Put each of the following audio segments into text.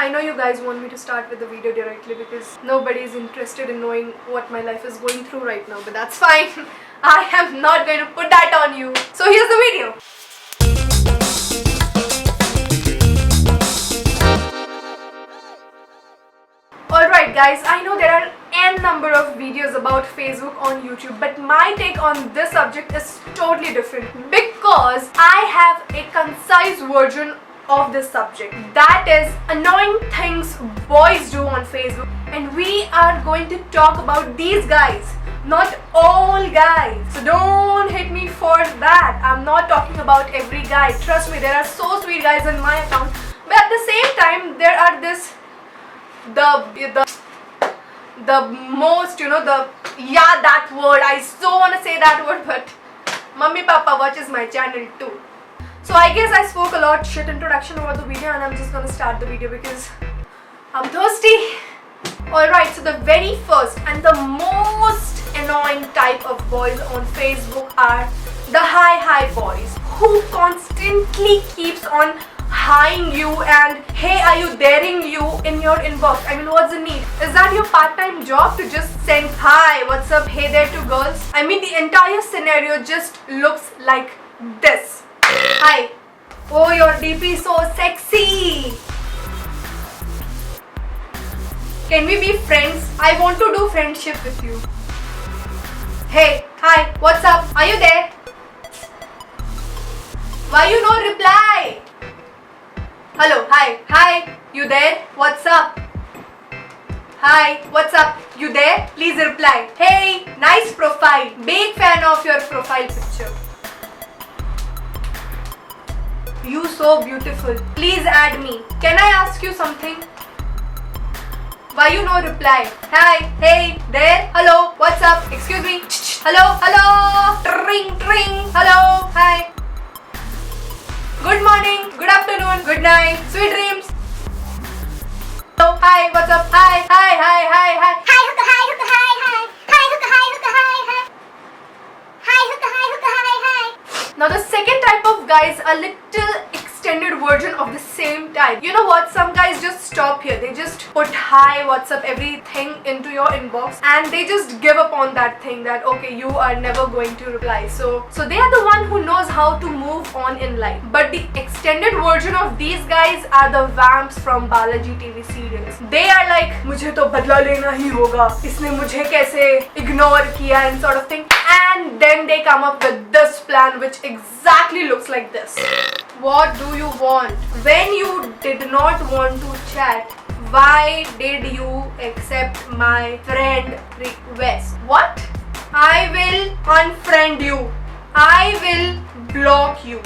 I know you guys want me to start with the video directly because nobody is interested in knowing what my life is going through right now, but that's fine. I am not going to put that on you. So here's the video. Alright guys, I know there are n number of videos about Facebook on YouTube, but my take on this subject is totally different because I have a concise version of this subject, that is annoying things boys do on Facebook, and we are going to talk about these guys, not all guys. So don't hit me for that. I'm not talking about every guy. Trust me, there are so sweet guys in my account, but at the same time there are this the most, that word, I so want to say that word, but mummy papa watches my channel too. So I guess I spoke a lot shit introduction about the video, and I'm just gonna start the video because I'm thirsty. Alright, so the very first and the most annoying type of boys on Facebook are the hi boys, who constantly keeps on hiing you and hey are you daring you in your inbox. I mean, what's the need? Is that your part-time job to just send hi, what's up, hey there to girls? I mean, the entire scenario just looks like this. Hi. Oh, your DP is so sexy. Can we be friends? I want to do friendship with you. Hey, hi, what's up? Are you there? Why you no reply? Hello, hi, you there? What's up? Hi, what's up? You there? Please reply. Hey, nice profile. Big fan of your profile picture. You so beautiful. Please add me. Can I ask you something? Why you no reply? Hi, hey, there? Hello, what's up? Excuse me. Hello, Tring. Hello, hi. Good morning, good afternoon, good night, sweet dreams. Hello, hi, what's up? Hi. Hi, hookah, hi. Hi, hookah, hi. Now the second type of guys, a little extended version of the same type. You know what? Some guys just stop here. They just put hi, what's up, everything into your inbox, and they just give up on that thing that okay, you are never going to reply. So they are the one who knows how to move on in life. But the extended version of these guys are the vamps from Balaji TV serials. They are like, मुझे तो बदला लेना ही होगा, इसने मुझे कैसे ignore किया and sort of thing. And then they come up with this plan which exactly looks like this. What do you want? When you did not want to chat, why did you accept my friend request? What? I will unfriend you. I will block you.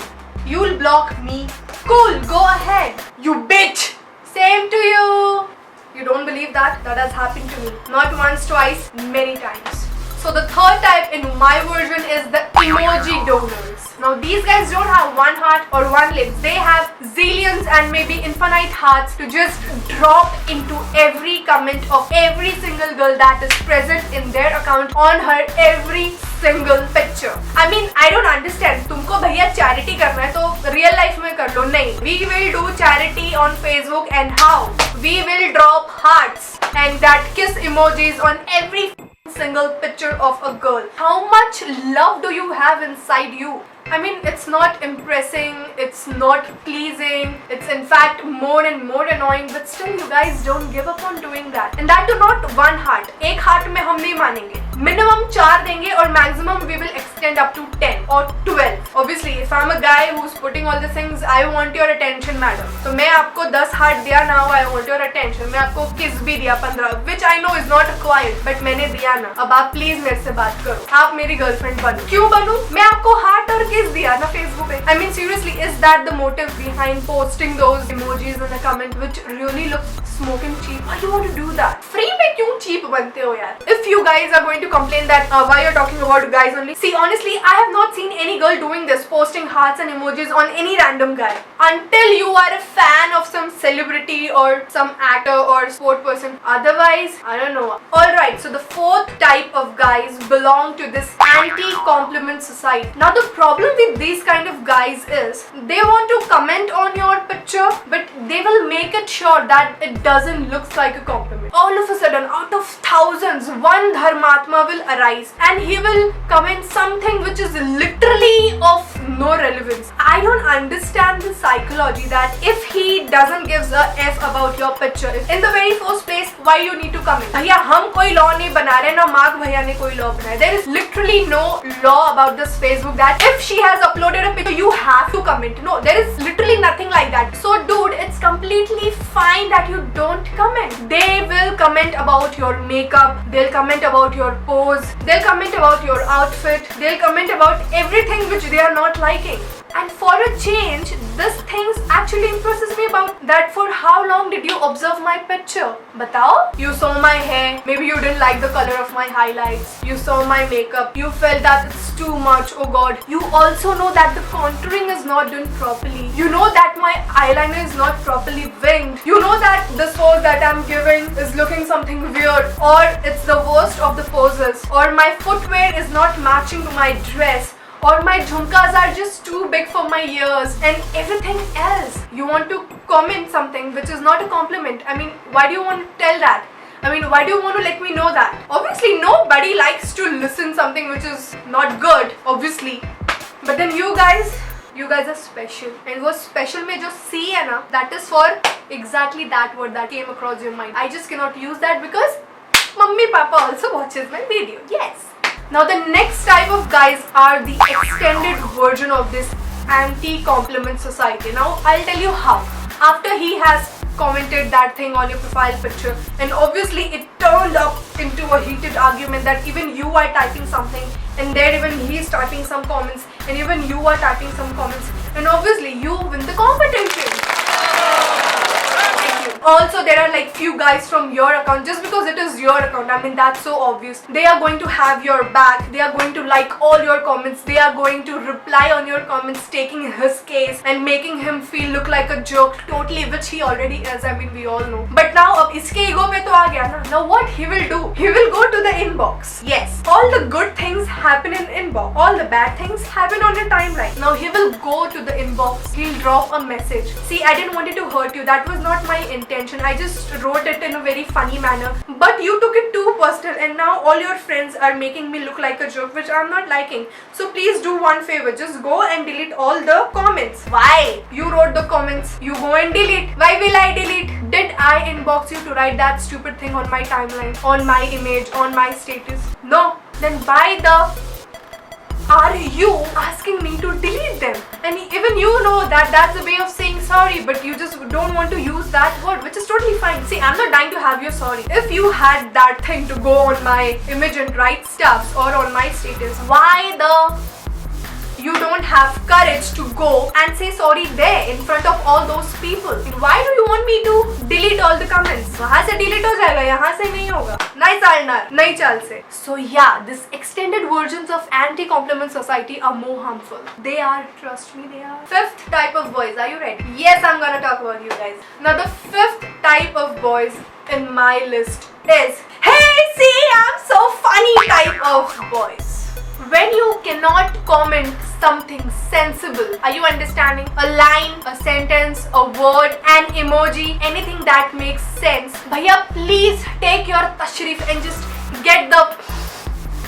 You'll block me. Cool, go ahead. You bitch. Same to you. You don't believe that? That has happened to me. Not once, twice, many times. So the third type in my version is the emoji donors. Now these guys don't have one heart or one lips. They have zillions and maybe infinite hearts to just drop into every comment of every single girl that is present in their account on her every single picture. I mean, I don't understand. तुमको भैया charity करना है तो real life में कर लो. नहीं. We will do charity on Facebook, and how? We will drop hearts and that kiss emojis on every single picture of a girl. How much love do you have inside you? I mean, it's not impressing, it's not pleasing, it's in fact more and more annoying, but still you guys don't give up on doing that. And that too not one heart. एक heart में हम नहीं मानेंगे. Minimum 4 देंगे और maximum we will extend up to 10 or 12. Obviously, if I'm a guy who's putting all these things, I want your attention, madam. तो मैं आपको 10 heart दिया, now I want your attention. मैं आपको kiss भी दिया 15, which I know is not required, but मैंने दिया ना. अब आप please मेरे से बात करो. आप मेरी girlfriend बनो. क्यों बनूं? मैं आपको heart और kiss दिया ना Facebook पे. I mean, seriously, is that the motive behind posting those emojis in a comment which really looks smoking cheap? Why do you want to do that? Free में क्यों cheap बनते हो यार? If you guys are going to to complain that why you're talking about guys only. See, honestly, I have not seen any girl doing this, posting hearts and emojis on any random guy. Until you are a fan of some celebrity or some actor or sport person. Otherwise, I don't know. Alright, so the fourth type of guys belong to this anti-compliment society. Now the problem with these kind of guys is they want to comment on your picture, but they will make it sure that it doesn't look like a compliment. All of a sudden, out of thousands, one Dharmatma will arise and he will comment something which is literally of no relevance. I don't understand the psychology that if he doesn't give a F about your picture, in the very first place, why you need to comment? भैया हम कोई law नहीं बना रहे ना mark भैया ने कोई law बनाया. There is literally no law about this Facebook that if she has uploaded a picture, you have to comment. No, there is literally nothing like that. So dude, it's completely fine that you don't comment. They will comment about your makeup, they'll comment about your pose, they'll comment about your outfit, they'll comment about everything which they are not liking. And for a change, this things actually impresses me about that. For how long did you observe my picture? Batao? You saw my hair, maybe you didn't like the color of my highlights, you saw my makeup, you felt that it's too much, oh god. You also know that the contouring is not done properly. You know that my eyeliner is not properly winged. You know that this pose that I'm giving is looking something weird, or it's the worst of the poses, or my footwear is not matching to my dress, or my jhumkas are just too big for my ears, and everything else. You want to comment something which is not a compliment. I mean, why do you want to tell that? I mean, why do you want to let me know that? Obviously, nobody likes to listen something which is not good, obviously. But then you guys are special. And वो special में जो C है ना, that is for exactly that word that came across your mind. I just cannot use that because Mummy Papa also watches my video. Yes. Now the next type of guys are the extended version of this anti-compliment society. Now I'll tell you how. After he has commented that thing on your profile picture, and obviously it turned up into a heated argument that even you are typing something and there even he is typing some comments and even you are typing some comments, and obviously you win the competition. Also, there are like few guys from your account, just because it is your account, I mean that's so obvious. They are going to have your back, they are going to like all your comments, they are going to reply on your comments, taking his case and making him feel look like a joke, totally, which he already is, I mean we all know. But now, ab iske ego pe to aa gaya na. Now what he will do? He will go to the inbox. Yes, all the good things happen in inbox, all the bad things happen on your timeline. Now he will go to the inbox, he'll drop a message. See, I didn't want it to hurt you, that was not my intention. I just wrote it in a very funny manner, but you took it too personal and now all your friends are making me look like a joke, which I'm not liking. So please do one favor, just go and delete all the comments. Why? You wrote the comments, you go and delete. Why will I delete? Did I inbox you to write that stupid thing on my timeline, on my image, on my status? No. Then why the are you asking me to delete them? And even you know that that's a way of saying sorry, but you just don't want to use that word, which is totally fine. See, I'm not dying to have your sorry. If you had that thing to go on my image and write stuff or on my status, why the you don't have courage to go and say sorry there in front of all those people? Why do you want me to delete all the comments? वहाँ से delete हो जाएगा, यहाँ से नहीं होगा. नहीं चालना, नहीं चाल से. So yeah, this extended versions of anti-compliment society are more harmful. They are, trust me, they are. Fifth type of boys. Are you ready? Yes, I'm gonna talk about you guys. Now the fifth type of boys in my list is, hey, see, I'm so funny type of boys. When you cannot comment something sensible, are you understanding? A line, a sentence, a word, an emoji, anything that makes sense. Bhaiya, please take your tashrif and just get the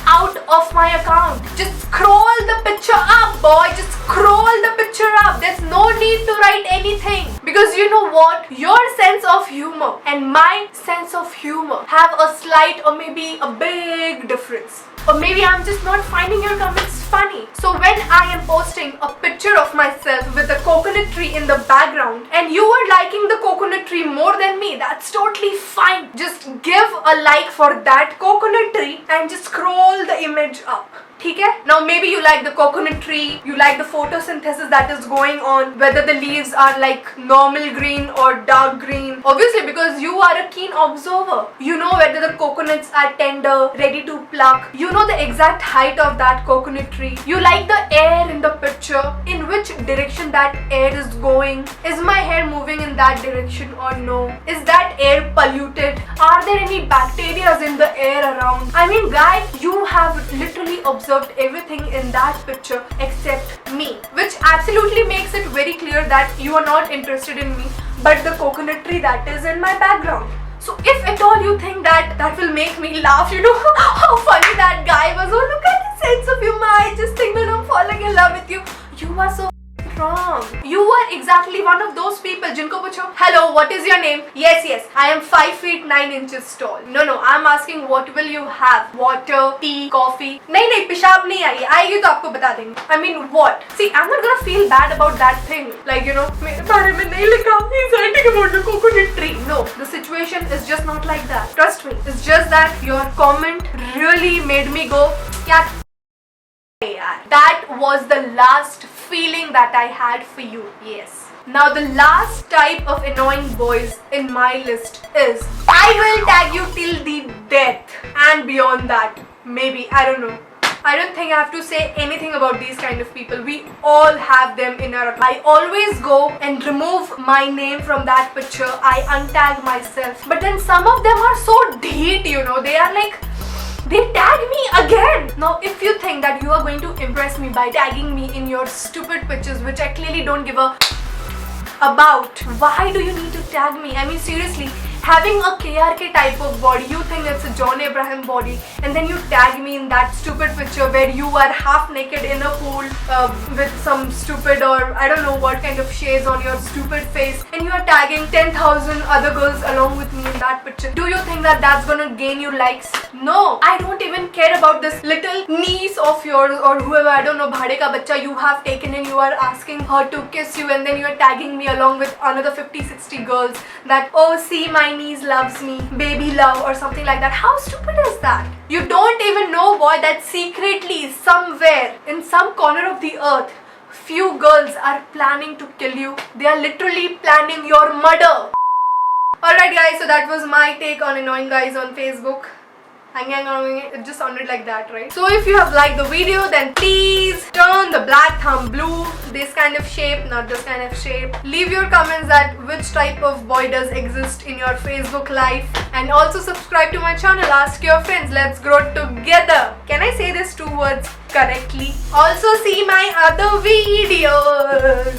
out of my account. Just scroll the picture up, boy. Just scroll the picture up. There's no need to write anything. Because you know what? Your sense of humor and my sense of humor have a slight or maybe a big difference. Or maybe I'm just not finding your comments funny. So when I am posting a picture of myself with a coconut tree in the background and you are liking the coconut tree more than me, that's totally fine. Just give a like for that coconut tree and just scroll the image up. ठीक है? Now maybe you like the coconut tree, you like the photosynthesis that is going on, whether the leaves are like normal green or dark green. Obviously, because you are a keen observer. You know whether the coconuts are tender, ready to pluck. You know the exact height of that coconut tree. You like the air in the picture, in which direction that air is going. Is my hair moving in that direction or no? Is that air polluted? Are there any bacteria in the air around? I mean, guy, you have literally observed everything in that picture except me, which absolutely makes it very clear that you are not interested in me, but the coconut tree that is in my background. So if at all you think that that will make me laugh, you know how funny that guy was. Oh, look at his sense of humor. I just think that I'm falling in love with you. You are so wrong. You are exactly one of those people jinko pucho, hello, what is your name? Yes, I am 5 feet 9 inches tall. No, I'm asking what will you have? Water, tea, coffee? नहीं पेशाब नहीं आएगी तो आपको बता देंगे. I mean what? See, I'm not gonna feel bad about that thing. Like, you know, मेरे बारे में नहीं लिखा. He's writing about the coconut tree. No, the situation is just not like that. Trust me. It's just that your comment really made me go, yeah. That was the last feeling that I had for you. Yes. Now the last type of annoying boys in my list is, I will tag you till the death and beyond that. Maybe, I don't know. I don't think I have to say anything about these kind of people. We all have them in our account. I always go and remove my name from that picture. I untag myself. But then some of them are so deep, you know. They are like, they tag me again. Now if you think that you are going to impress me by tagging me in your stupid pictures, which I clearly don't give a about, why do you need to tag me? I mean, seriously, having a KRK type of body, you think it's a John Abraham body, and then you tag me in that stupid picture where you are half naked in a pool with some stupid or I don't know what kind of shades on your stupid face, and you are tagging 10,000 other girls along with me in that picture. Do you think that that's gonna gain you likes? No, I don't even care about this little niece of yours or whoever, I don't know, bhade ka bachcha you have taken in, you are asking her to kiss you, and then you are tagging me along with another 50-60 girls that, oh, see, my niece loves me, baby love or something like that. How stupid is that? You don't even know, boy, that secretly somewhere in some corner of the earth, few girls are planning to kill you. They are literally planning your murder. Alright guys, so that was my take on annoying guys on Facebook. It just sounded like that, right? So if you have liked the video, then please turn the black thumb blue, this kind of shape, not this kind of shape. Leave your comments that which type of boy does exist in your Facebook life, and also subscribe to my channel. Ask your friends, let's grow together. Can I say these two words correctly? Also see my other videos.